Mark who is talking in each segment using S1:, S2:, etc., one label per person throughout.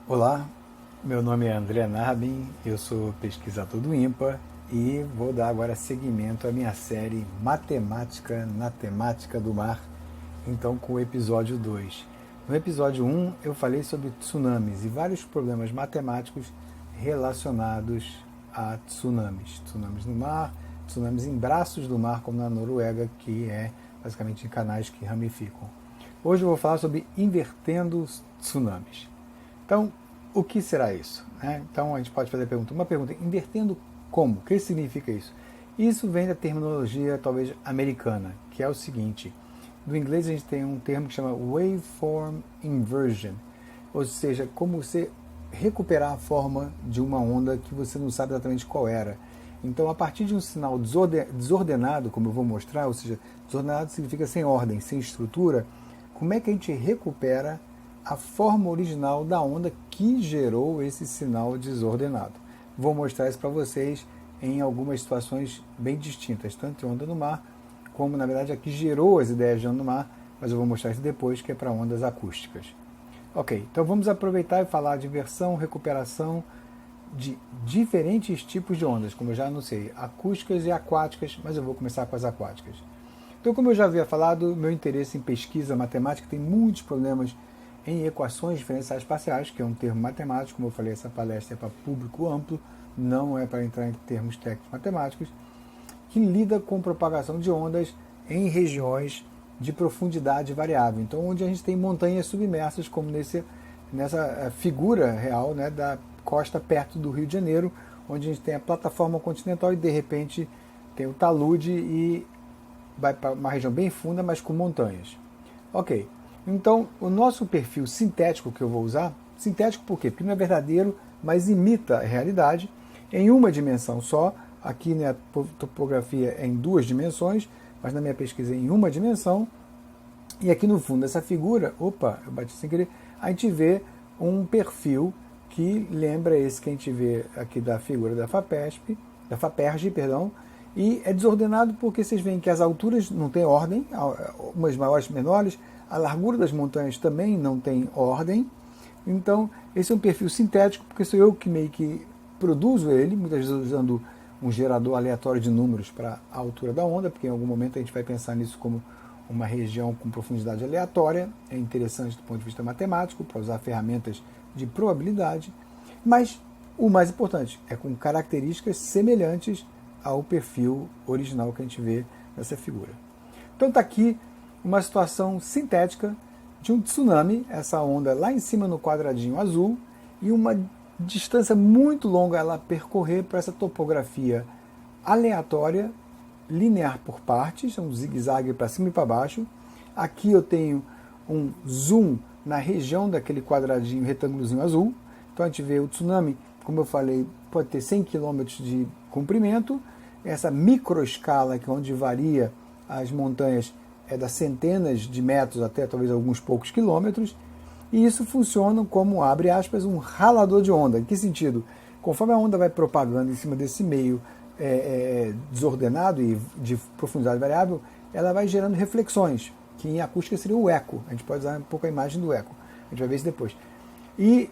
S1: Olá, meu nome é André Narbin, eu sou pesquisador do INPA e vou dar agora seguimento à minha série Matemática na Temática do Mar, então com o episódio 2. No episódio 1 eu falei sobre tsunamis e vários problemas matemáticos relacionados a tsunamis. Tsunamis no mar, tsunamis em braços do mar, como na Noruega, que é basicamente em canais que ramificam. Hoje eu vou falar sobre invertendo tsunamis. Então, o que será isso? Então, a gente pode fazer uma pergunta, invertendo como? O que significa isso? Isso vem da terminologia, talvez, americana, que é o seguinte. No inglês, a gente tem um termo que chama waveform inversion, ou seja, como você recuperar a forma de uma onda que você não sabe exatamente qual era. Então, a partir de um sinal desordenado, como eu vou mostrar, ou seja, desordenado significa sem ordem, sem estrutura, como é que a gente recupera a forma original da onda que gerou esse sinal desordenado? Vou mostrar isso para vocês em algumas situações bem distintas, tanto em onda no mar, como na verdade a que gerou as ideias de onda no mar, mas eu vou mostrar isso depois, que é para ondas acústicas. Ok, então vamos aproveitar e falar de inversão, recuperação de diferentes tipos de ondas, como eu já anunciei, acústicas e aquáticas, mas eu vou começar com as aquáticas. Então, como eu já havia falado, meu interesse em pesquisa matemática tem muitos problemas em equações diferenciais parciais, que é um termo matemático, como eu falei, essa palestra é para público amplo, não é para entrar em termos técnicos matemáticos, que lida com propagação de ondas em regiões de profundidade variável. Então, onde a gente tem montanhas submersas, como nessa figura real, né, da costa perto do Rio de Janeiro, onde a gente tem a plataforma continental e, de repente, tem o talude e vai para uma região bem funda, mas com montanhas. Ok, então o nosso perfil sintético que eu vou usar, sintético por quê? Porque não é verdadeiro, mas imita a realidade em uma dimensão só. Aqui, né, a topografia é em duas dimensões, mas na minha pesquisa é em uma dimensão. E aqui no fundo dessa figura, opa, eu bati sem querer, a gente vê um perfil que lembra esse que a gente vê aqui da figura da FAPERJ, perdão, e é desordenado porque vocês veem que as alturas não têm ordem, umas maiores, menores, a largura das montanhas também não tem ordem. Então, esse é um perfil sintético, porque sou eu que meio que produzo ele, muitas vezes usando um gerador aleatório de números para a altura da onda, porque em algum momento a gente vai pensar nisso como uma região com profundidade aleatória. É interessante do ponto de vista matemático, para usar ferramentas de probabilidade, mas o mais importante é com características semelhantes ao perfil original que a gente vê nessa figura. Então está aqui uma situação sintética de um tsunami, essa onda lá em cima no quadradinho azul, e uma distância muito longa ela percorrer para essa topografia aleatória, linear por partes, um zigue-zague para cima e para baixo. Aqui eu tenho um zoom na região daquele quadradinho retângulozinho azul. Então a gente vê o tsunami, como eu falei, pode ter 100 km de comprimento. Essa microescala, que é onde varia as montanhas, é das centenas de metros até talvez alguns poucos quilômetros. E isso funciona como, abre aspas, um ralador de onda. Em que sentido? Conforme a onda vai propagando em cima desse meio desordenado e de profundidade variável, ela vai gerando reflexões, que em acústica seria o eco. A gente pode usar um pouco a imagem do eco. A gente vai ver isso depois. E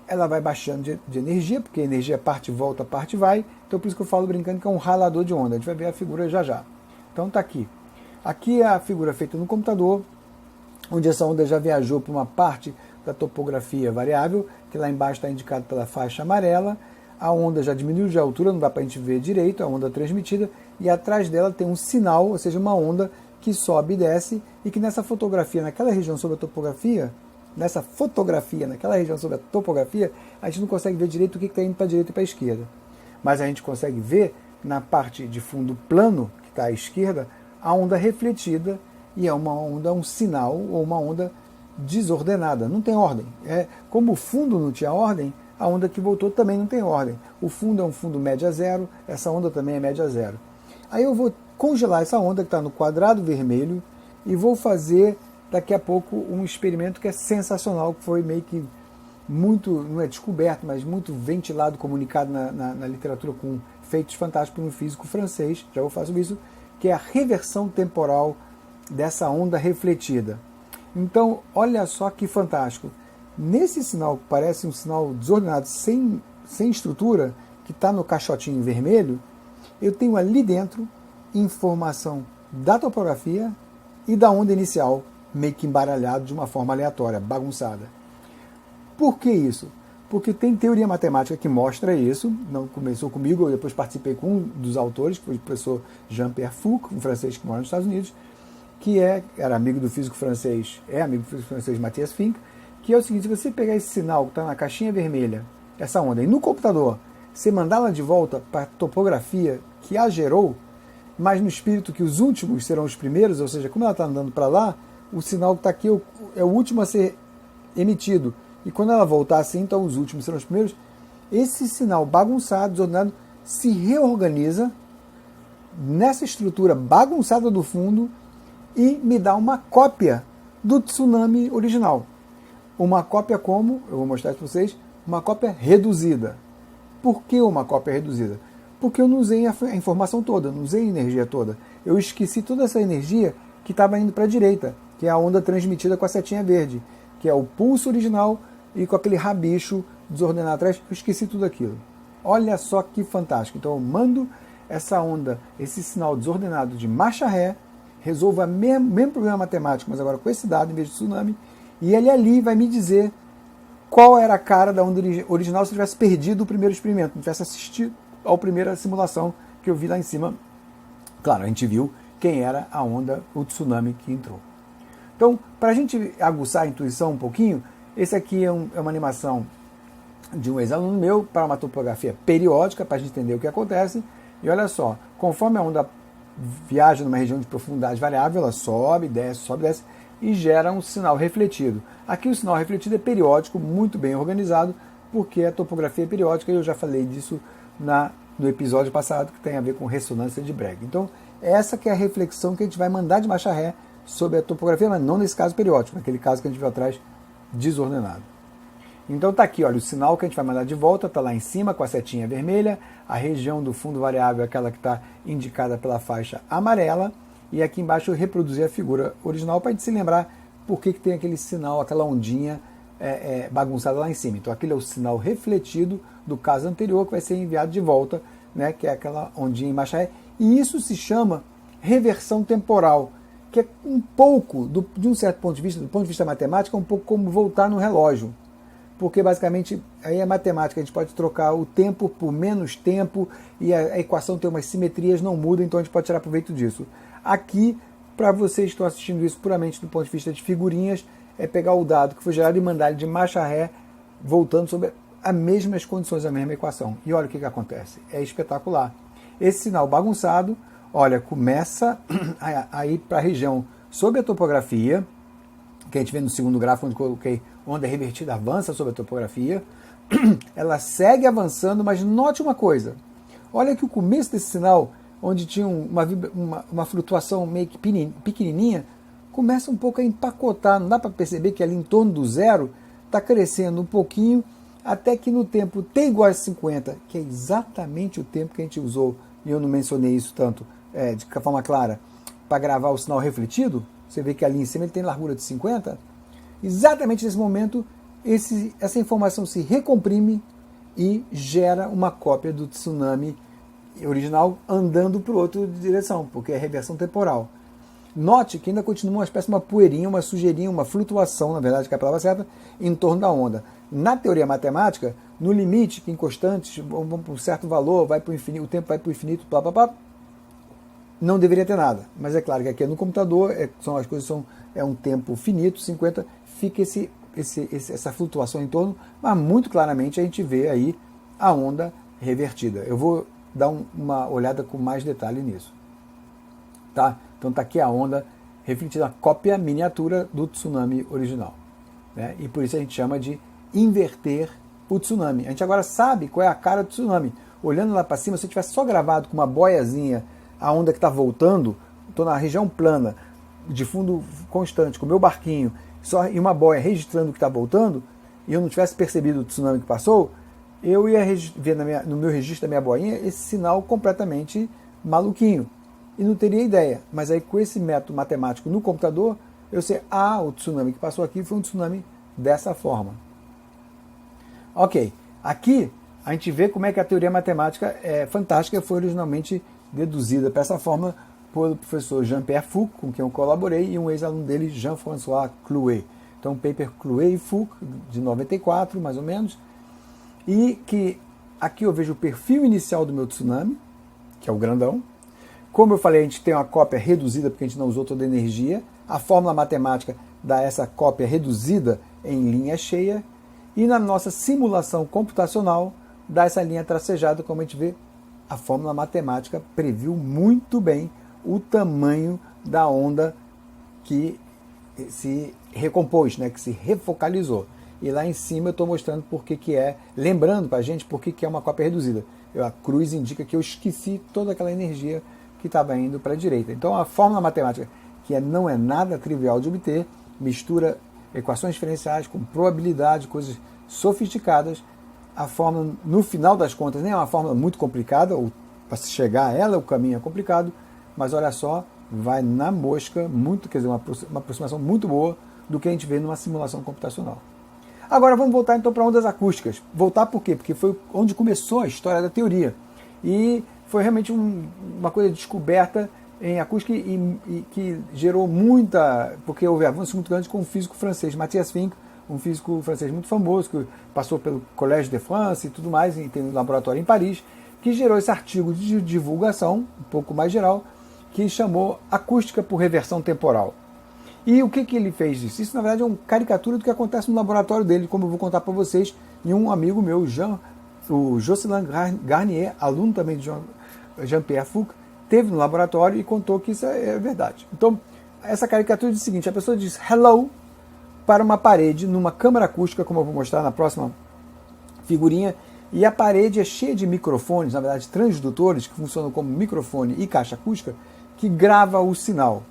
S1: ela vai baixando de energia, porque a energia parte volta, parte vai. Então por isso que eu falo brincando que é um ralador de onda. A gente vai ver a figura já já. Então tá aqui. Aqui é a figura feita no computador, onde essa onda já viajou para uma parte da topografia variável, que lá embaixo está indicado pela faixa amarela. A onda já diminuiu de altura, não dá para a gente ver direito a onda transmitida, e atrás dela tem um sinal, ou seja, uma onda que sobe e desce, e que nessa fotografia, naquela região sobre a topografia, a gente não consegue ver direito o que está indo para a direita e para a esquerda. Mas a gente consegue ver na parte de fundo plano, que está à esquerda, a onda refletida, e é uma onda, um sinal, ou uma onda desordenada, não tem ordem. Como o fundo não tinha ordem, a onda que voltou também não tem ordem. O fundo é um fundo média zero, essa onda também é média zero. Aí eu vou congelar essa onda que está no quadrado vermelho e vou fazer daqui a pouco um experimento que é sensacional, que foi meio que muito, não é descoberto, mas muito ventilado, comunicado na literatura com feitos fantásticos por um físico francês, já vou falar sobre isso, que é a reversão temporal dessa onda refletida. Então, olha só que fantástico. Nesse sinal que parece um sinal desordenado, sem estrutura, que está no caixotinho vermelho, eu tenho ali dentro informação da topografia e da onda inicial, meio que embaralhado de uma forma aleatória, bagunçada. Por que isso? Porque tem teoria matemática que mostra isso, não começou comigo, eu depois participei com um dos autores, que foi o professor Jean-Pierre Foucault, um francês que mora nos Estados Unidos, que era amigo do físico francês, amigo do físico francês Matthias Fink, que é o seguinte: se você pegar esse sinal que está na caixinha vermelha, essa onda, e no computador, você mandá-la de volta para a topografia que a gerou, mas no espírito que os últimos serão os primeiros, ou seja, como ela está andando para lá, o sinal que está aqui é o último a ser emitido. E quando ela voltar assim, então os últimos serão os primeiros. Esse sinal bagunçado, desordenado, se reorganiza nessa estrutura bagunçada do fundo e me dá uma cópia do tsunami original. Uma cópia como, eu vou mostrar para vocês, uma cópia reduzida. Por que uma cópia reduzida? Porque eu não usei a informação toda, não usei a energia toda. Eu esqueci toda essa energia que estava indo para a direita, que é a onda transmitida com a setinha verde, que é o pulso original e com aquele rabicho desordenado atrás. Eu esqueci tudo aquilo. Olha só que fantástico. Então eu mando essa onda, esse sinal desordenado de marcha ré, resolvo o mesmo problema matemático, mas agora com esse dado em vez de tsunami, e ele ali vai me dizer qual era a cara da onda original se eu tivesse perdido o primeiro experimento, não tivesse assistido à primeira simulação que eu vi lá em cima. Claro, a gente viu quem era a onda, o tsunami que entrou. Então, para a gente aguçar a intuição um pouquinho, esse aqui é uma animação de um ex-aluno meu para uma topografia periódica, para a gente entender o que acontece. E olha só, conforme a onda viaja numa região de profundidade variável, ela sobe, desce e gera um sinal refletido. Aqui o sinal refletido é periódico, muito bem organizado, porque a topografia é periódica, e eu já falei disso no episódio passado, que tem a ver com ressonância de Bragg. Então, essa que é a reflexão que a gente vai mandar de marcha ré sobre a topografia, mas não nesse caso periódico, naquele caso que a gente viu atrás, desordenado. Então está aqui, olha, o sinal que a gente vai mandar de volta está lá em cima com a setinha vermelha, a região do fundo variável é aquela que está indicada pela faixa amarela, e aqui embaixo eu reproduzi a figura original para a gente se lembrar por que tem aquele sinal, aquela ondinha bagunçada lá em cima. Então aquele é o sinal refletido do caso anterior que vai ser enviado de volta, né, que é aquela ondinha em marcha ré, e isso se chama reversão temporal, que é um pouco, de um certo ponto de vista, do ponto de vista matemático, é um pouco como voltar no relógio. Porque basicamente aí é matemática, a gente pode trocar o tempo por menos tempo e a equação tem umas simetrias, não muda, então a gente pode tirar proveito disso. Aqui, para vocês que estão assistindo isso puramente do ponto de vista de figurinhas, é pegar o dado que foi gerado e mandar ele de marcha ré, voltando sobre as mesmas condições, a mesma equação. E olha o que acontece, é espetacular. Esse sinal bagunçado, olha, começa a ir para a região sob a topografia, que a gente vê no segundo gráfico, onde coloquei onda revertida avança sobre a topografia, ela segue avançando, mas note uma coisa, olha que o começo desse sinal, onde tinha uma flutuação meio que pequenininha, começa um pouco a empacotar, não dá para perceber que ali em torno do zero está crescendo um pouquinho, até que no tempo t igual a 50, que é exatamente o tempo que a gente usou, e eu não mencionei isso tanto, de forma clara, para gravar o sinal refletido. Você vê que ali em cima ele tem largura de 50. Exatamente nesse momento, essa informação se recomprime e gera uma cópia do tsunami original andando para outra direção, porque é reversão temporal. Note que ainda continua uma espécie de uma poeirinha, uma sujeirinha, uma flutuação, na verdade, que é a palavra certa, em torno da onda. Na teoria matemática, no limite, que em constantes vão para um certo valor, vai para o infinito, o tempo vai para o infinito, blá, blá, blá, não deveria ter nada. Mas é claro que aqui no computador as coisas é um tempo finito, 50, fica essa flutuação em torno, mas muito claramente a gente vê aí a onda revertida. Eu vou dar uma olhada com mais detalhe nisso. Tá? Então está aqui a onda refletida, a cópia miniatura do tsunami original. Né? E por isso a gente chama de inverter o tsunami. A gente agora sabe qual é a cara do tsunami. Olhando lá para cima, se eu tivesse só gravado com uma boiazinha a onda que está voltando, estou na região plana, de fundo constante, com o meu barquinho, só em uma boia registrando o que está voltando, e eu não tivesse percebido o tsunami que passou, eu ia ver no meu registro da minha boinha esse sinal completamente maluquinho. E não teria ideia. Mas aí com esse método matemático no computador, eu sei, o tsunami que passou aqui foi um tsunami dessa forma. Ok, aqui a gente vê como é que a teoria matemática é fantástica, foi originalmente deduzida para essa forma pelo professor Jean-Pierre Fouque, com quem eu colaborei, e um ex-aluno dele, Jean-François Clouet. Então, paper Clouet e Fouque, de 94, mais ou menos, e que aqui eu vejo o perfil inicial do meu tsunami, que é o grandão. Como eu falei, a gente tem uma cópia reduzida, porque a gente não usou toda a energia. A fórmula matemática dá essa cópia reduzida em linha cheia, e na nossa simulação computacional dá essa linha tracejada, como a gente vê, a fórmula matemática previu muito bem o tamanho da onda que se recompôs, né, que se refocalizou. E lá em cima eu estou mostrando por que é, lembrando para a gente por que é uma cópia reduzida. A cruz indica que eu esqueci toda aquela energia que estava indo para a direita. Então a fórmula matemática, que não é nada trivial de obter, mistura equações diferenciais com probabilidade, coisas sofisticadas. A fórmula, no final das contas, nem é uma fórmula muito complicada, ou para se chegar a ela o caminho é complicado, mas olha só, vai na mosca, muito, quer dizer, uma aproximação muito boa do que a gente vê numa simulação computacional. Agora vamos voltar então para ondas acústicas. Voltar por quê? Porque foi onde começou a história da teoria. E foi realmente uma coisa descoberta em acústica e que gerou muita... Porque houve avanços muito grandes com um físico francês, Matthias Fink, um físico francês muito famoso, que passou pelo Collège de France e tudo mais, e tem um laboratório em Paris, que gerou esse artigo de divulgação, um pouco mais geral, que chamou Acústica por Reversão Temporal. E o que ele fez disso? Isso, na verdade, é uma caricatura do que acontece no laboratório dele, como eu vou contar para vocês, e um amigo meu, o Jocelyn Garnier, aluno também de Jean-Pierre Fouque, teve no laboratório e contou que isso é verdade. Então, essa caricatura diz o seguinte, a pessoa diz hello para uma parede numa câmara acústica, como eu vou mostrar na próxima figurinha, e a parede é cheia de microfones, na verdade transdutores, que funcionam como microfone e caixa acústica, que grava o sinal.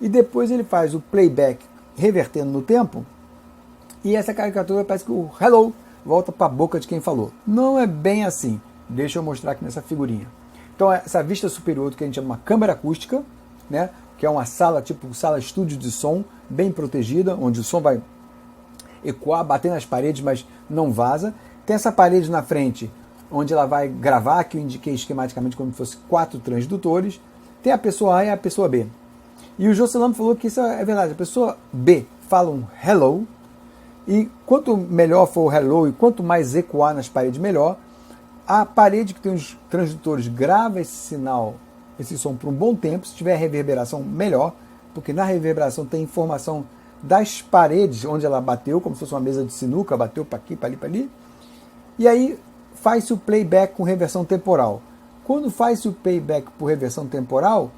S1: E depois ele faz o playback revertendo no tempo, e essa caricatura parece que o hello volta para a boca de quem falou. Não é bem assim. Deixa eu mostrar aqui nessa figurinha. Então essa vista superior do que a gente chama uma câmara acústica, né, que é uma sala, tipo sala estúdio de som, bem protegida, onde o som vai ecoar, bater nas paredes, mas não vaza. Tem essa parede na frente, onde ela vai gravar, que eu indiquei esquematicamente como se fosse 4 transdutores. Tem a pessoa A e a pessoa B. E o Jocelyn falou que isso é verdade. A pessoa B fala um hello, e quanto melhor for o hello e quanto mais ecoar nas paredes, melhor. A parede que tem os transdutores grava esse sinal, esse som por um bom tempo. Se tiver reverberação, melhor, porque na reverberação tem informação das paredes onde ela bateu, como se fosse uma mesa de sinuca, bateu para aqui, para ali, para ali. E aí faz-se o playback com reversão temporal. Quando faz-se o playback por reversão temporal,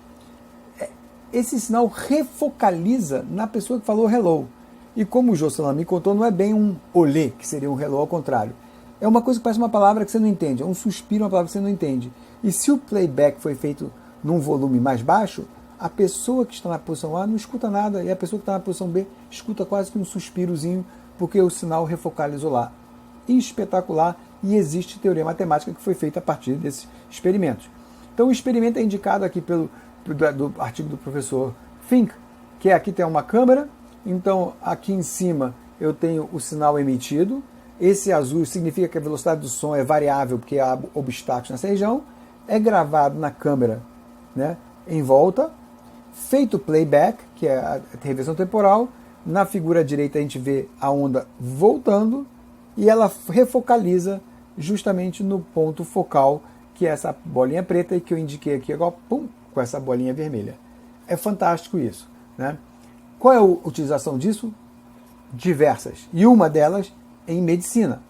S1: esse sinal refocaliza na pessoa que falou hello. E como o Jocelyn me contou, não é bem um olê, que seria um hello ao contrário. É uma coisa que parece uma palavra que você não entende, é um suspiro, uma palavra que você não entende. E se o playback foi feito num volume mais baixo, a pessoa que está na posição A não escuta nada, e a pessoa que está na posição B escuta quase que um suspirozinho, porque o sinal refocalizou lá. Espetacular, e existe teoria matemática que foi feita a partir desses experimentos. Então o experimento é indicado aqui do artigo do professor Fink, que aqui tem uma câmera, então aqui em cima eu tenho o sinal emitido, esse azul significa que a velocidade do som é variável porque há obstáculos nessa região, é gravado na câmera, né, em volta, feito playback, que é a reversão temporal, na figura direita a gente vê a onda voltando, e ela refocaliza justamente no ponto focal, que é essa bolinha preta e que eu indiquei aqui agora, pum, com essa bolinha vermelha. É fantástico isso, né? Qual é a utilização disso? Diversas. E uma delas em medicina.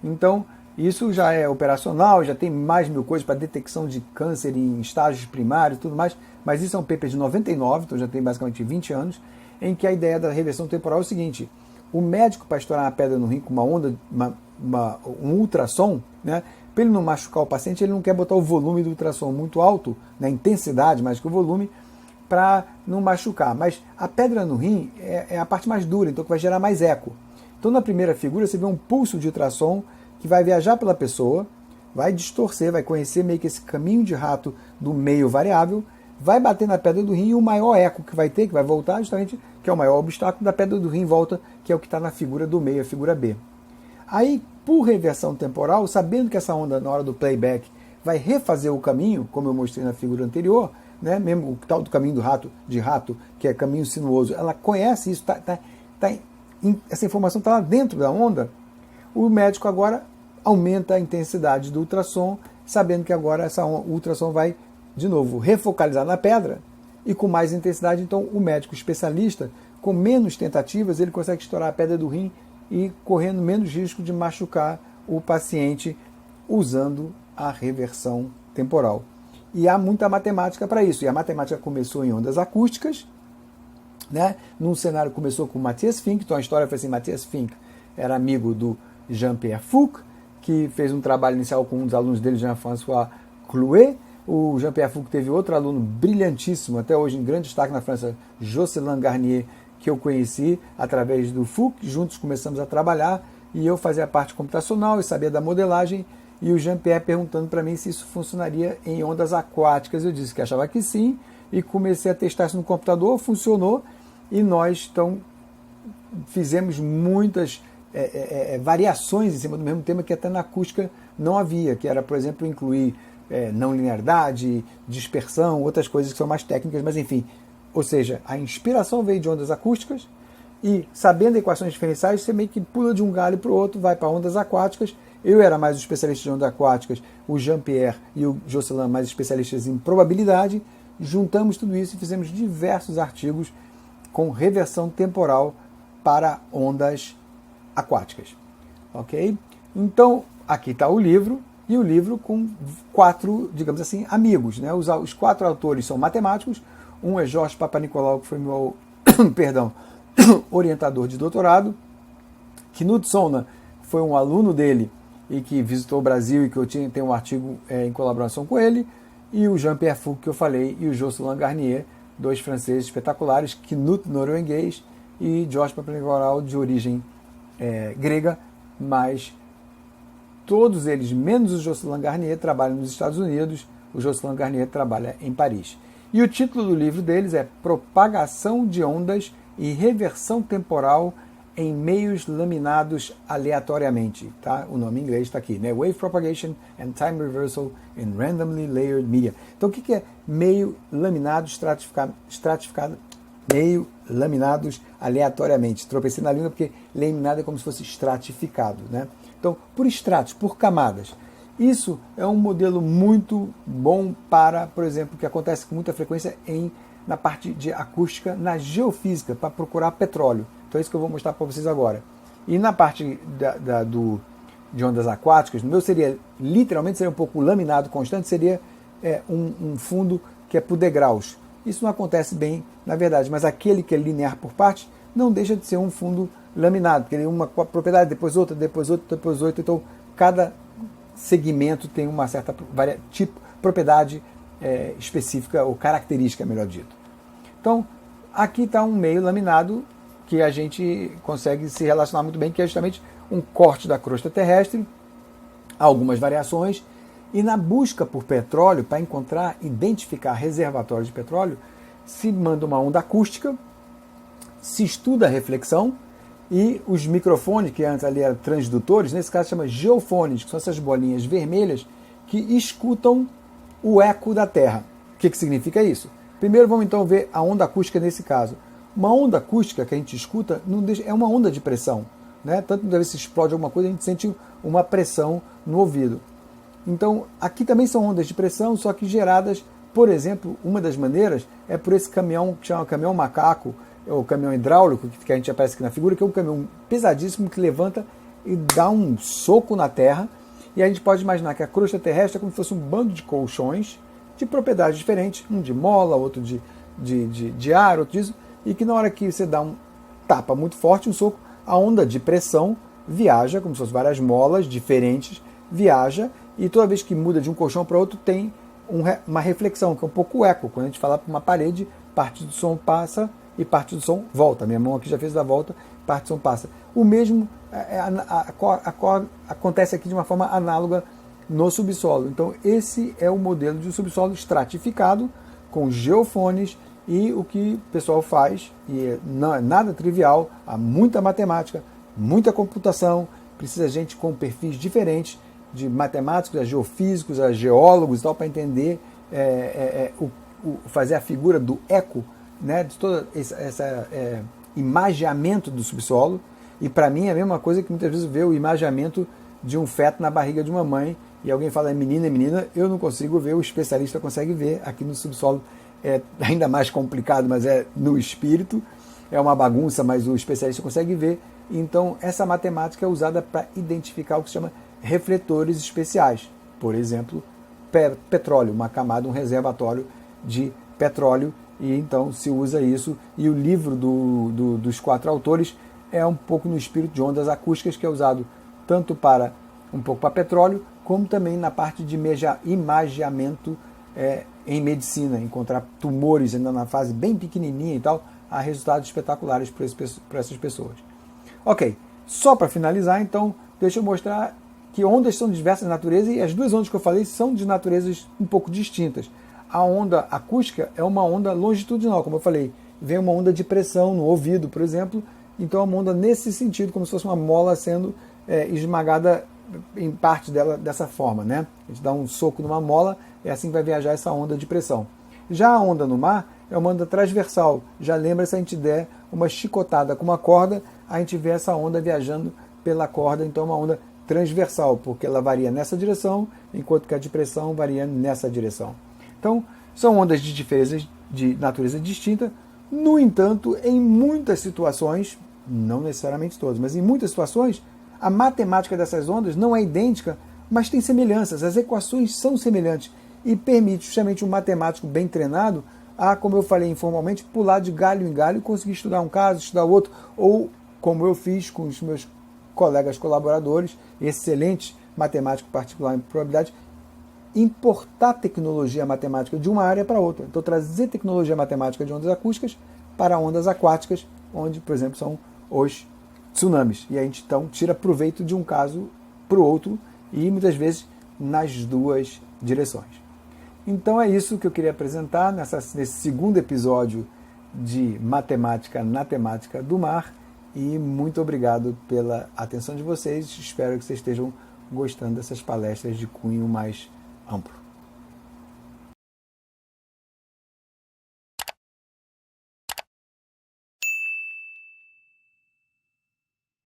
S1: Então, isso já é operacional, já tem mais mil coisas para detecção de câncer em estágios primários e tudo mais, mas isso é um paper de 99, então já tem basicamente 20 anos, em que a ideia da reversão temporal é o seguinte: o médico, para estourar uma pedra no rim com uma onda, um ultrassom, né, para ele não machucar o paciente, ele não quer botar o volume do ultrassom muito alto, na intensidade mais que o volume, para não machucar. Mas a pedra no rim é a parte mais dura, então que vai gerar mais eco. Então na primeira figura você vê um pulso de ultrassom que vai viajar pela pessoa, vai distorcer, vai conhecer meio que esse caminho de rato do meio variável, vai bater na pedra do rim e o maior eco que vai ter, que vai voltar justamente, que é o maior obstáculo da pedra do rim volta, que é o que está na figura do meio, a figura B. Aí, por reversão temporal, sabendo que essa onda, na hora do playback, vai refazer o caminho, como eu mostrei na figura anterior, né, mesmo o tal do caminho de rato, que é caminho sinuoso, ela conhece isso, essa informação está lá dentro da onda, o médico agora aumenta a intensidade do ultrassom, sabendo que agora o ultrassom vai, de novo, refocalizar na pedra e com mais intensidade. Então, o médico especialista, com menos tentativas, ele consegue estourar a pedra do rim e correndo menos risco de machucar o paciente usando a reversão temporal. E há muita matemática para isso. E a matemática começou em ondas acústicas, né? Num cenário começou com Matthias Fink. Então a história foi assim: Matthias Fink era amigo do Jean-Pierre Fouque, que fez um trabalho inicial com um dos alunos dele, Jean-François Clouet. O Jean-Pierre Fouque teve outro aluno brilhantíssimo, até hoje em grande destaque na França, Jocelyn Garnier, que eu conheci através do Fouque. Juntos começamos a trabalhar e eu fazia a parte computacional e sabia da modelagem. E o Jean-Pierre perguntando para mim se isso funcionaria em ondas aquáticas. Eu disse que achava que sim e comecei a testar isso no computador, funcionou e nós então fizemos muitas variações em cima do mesmo tema que até na acústica não havia, que era, por exemplo, incluir não linearidade, dispersão, outras coisas que são mais técnicas, mas enfim. Ou seja, a inspiração veio de ondas acústicas e, sabendo equações diferenciais, você meio que pula de um galho para o outro, vai para ondas aquáticas. Eu era mais o especialista de ondas aquáticas, o Jean-Pierre e o Jocelyn mais especialistas em probabilidade. Juntamos tudo isso e fizemos diversos artigos com reversão temporal para ondas aquáticas. Ok? Então, aqui está o livro, e o livro com 4, digamos assim, amigos. Né? Os 4 autores são matemáticos. Um é Jorge Papanicolaou, que foi meu orientador de doutorado. Knut Sonna foi um aluno dele e que visitou o Brasil e que eu tenho um artigo em colaboração com ele. E o Jean-Pierre Fouque, que eu falei, e o Jocelyn Garnier, 2 franceses espetaculares, Knut norueguês e Jorge Papanicolaou de origem grega, mas todos eles, menos o Jocelyn Garnier, trabalham nos Estados Unidos. O Jocelyn Garnier trabalha em Paris. E o título do livro deles é Propagação de Ondas e Reversão Temporal em Meios Laminados Aleatoriamente. Tá? O nome em inglês está aqui, né? Wave Propagation and Time Reversal in Randomly Layered Media. Então, o que é meio laminado estratificado? Meio laminados aleatoriamente. Tropecei na língua porque laminado é como se fosse estratificado, né? Então, por estratos, por camadas. Isso é um modelo muito bom para, por exemplo, que acontece com muita frequência na parte de acústica, na geofísica, para procurar petróleo. Então é isso que eu vou mostrar para vocês agora. E na parte de ondas aquáticas, no meu literalmente seria um pouco laminado constante, seria um fundo que é por degraus. Isso não acontece bem, na verdade, mas aquele que é linear por partes não deixa de ser um fundo laminado, porque ele é uma propriedade, depois outra, depois outra, depois outra. Então, cada segmento tem uma certa propriedade específica, ou característica, melhor dito. Então, aqui está um meio laminado que a gente consegue se relacionar muito bem, que é justamente um corte da crosta terrestre, algumas variações, e na busca por petróleo, para identificar reservatórios de petróleo, se manda uma onda acústica, se estuda a reflexão, e os microfones, que antes ali eram transdutores, nesse caso chama geofones, que são essas bolinhas vermelhas que escutam o eco da Terra. O que significa isso? Primeiro vamos então ver a onda acústica nesse caso. Uma onda acústica que a gente escuta é uma onda de pressão, né? Tanto deve se explode alguma coisa, a gente sente uma pressão no ouvido. Então, aqui também são ondas de pressão, só que geradas, por exemplo, uma das maneiras é por esse caminhão que chama caminhão macaco, ou caminhão hidráulico, que a gente aparece aqui na figura, que é um caminhão pesadíssimo que levanta e dá um soco na terra. E a gente pode imaginar que a crosta terrestre é como se fosse um bando de colchões de propriedades diferentes, um de mola, outro de ar, outro disso, e que na hora que você dá um tapa muito forte, um soco, a onda de pressão viaja, como se fossem várias molas diferentes, viaja, e toda vez que muda de um colchão para outro tem uma reflexão, que é um pouco o eco. Quando a gente fala para uma parede, parte do som passa e parte do som volta. Minha mão aqui já fez da volta, parte do som passa. O mesmo acontece aqui de uma forma análoga no subsolo. Então esse é o modelo de um subsolo estratificado, com geofones, e o que o pessoal faz, e não é nada trivial, há muita matemática, muita computação, precisa de gente com perfis diferentes, de matemáticos, a geofísicos, a geólogos e tal, para entender, fazer a figura do eco, né, de todo esse imageamento do subsolo. E para mim é a mesma coisa que muitas vezes ver o imageamento de um feto na barriga de uma mãe, e alguém fala é menina, eu não consigo ver, o especialista consegue ver. Aqui no subsolo é ainda mais complicado, mas é no espírito, é uma bagunça, mas o especialista consegue ver. Então essa matemática é usada para identificar o que se chama refletores especiais. Por exemplo, petróleo, uma camada, um reservatório de petróleo, e então se usa isso. E o livro dos 4 autores é um pouco no espírito de ondas acústicas, que é usado tanto para um pouco para petróleo, como também na parte de imageamento em medicina, encontrar tumores ainda na fase bem pequenininha e tal, há resultados espetaculares para essas pessoas. Ok, só para finalizar, então, deixa eu mostrar que ondas são de diversas naturezas, e as 2 ondas que eu falei são de naturezas um pouco distintas. A onda acústica é uma onda longitudinal, como eu falei, vem uma onda de pressão no ouvido, por exemplo, então é uma onda nesse sentido, como se fosse uma mola sendo esmagada em parte dela dessa forma, né? A gente dá um soco numa mola, é assim que vai viajar essa onda de pressão. Já a onda no mar é uma onda transversal. Já lembra, se a gente der uma chicotada com uma corda, a gente vê essa onda viajando pela corda, então é uma onda transversal, porque ela varia nessa direção, enquanto que a de pressão varia nessa direção. Então, são ondas de diferenças de natureza distinta. No entanto, em muitas situações, não necessariamente todas, mas em muitas situações, a matemática dessas ondas não é idêntica, mas tem semelhanças. As equações são semelhantes e permite justamente um matemático bem treinado a, como eu falei informalmente, pular de galho em galho e conseguir estudar um caso, estudar outro, ou como eu fiz com os meus colegas colaboradores, excelentes matemáticos particular em probabilidade, importar tecnologia matemática de uma área para outra. Então, trazer tecnologia matemática de ondas acústicas para ondas aquáticas, onde, por exemplo, são os tsunamis. E a gente, então, tira proveito de um caso para o outro, e muitas vezes nas 2 direções. Então é isso que eu queria apresentar nesse segundo episódio de Matemática na Temática do Mar, e muito obrigado pela atenção de vocês. Espero que vocês estejam gostando dessas palestras de cunho mais amplo.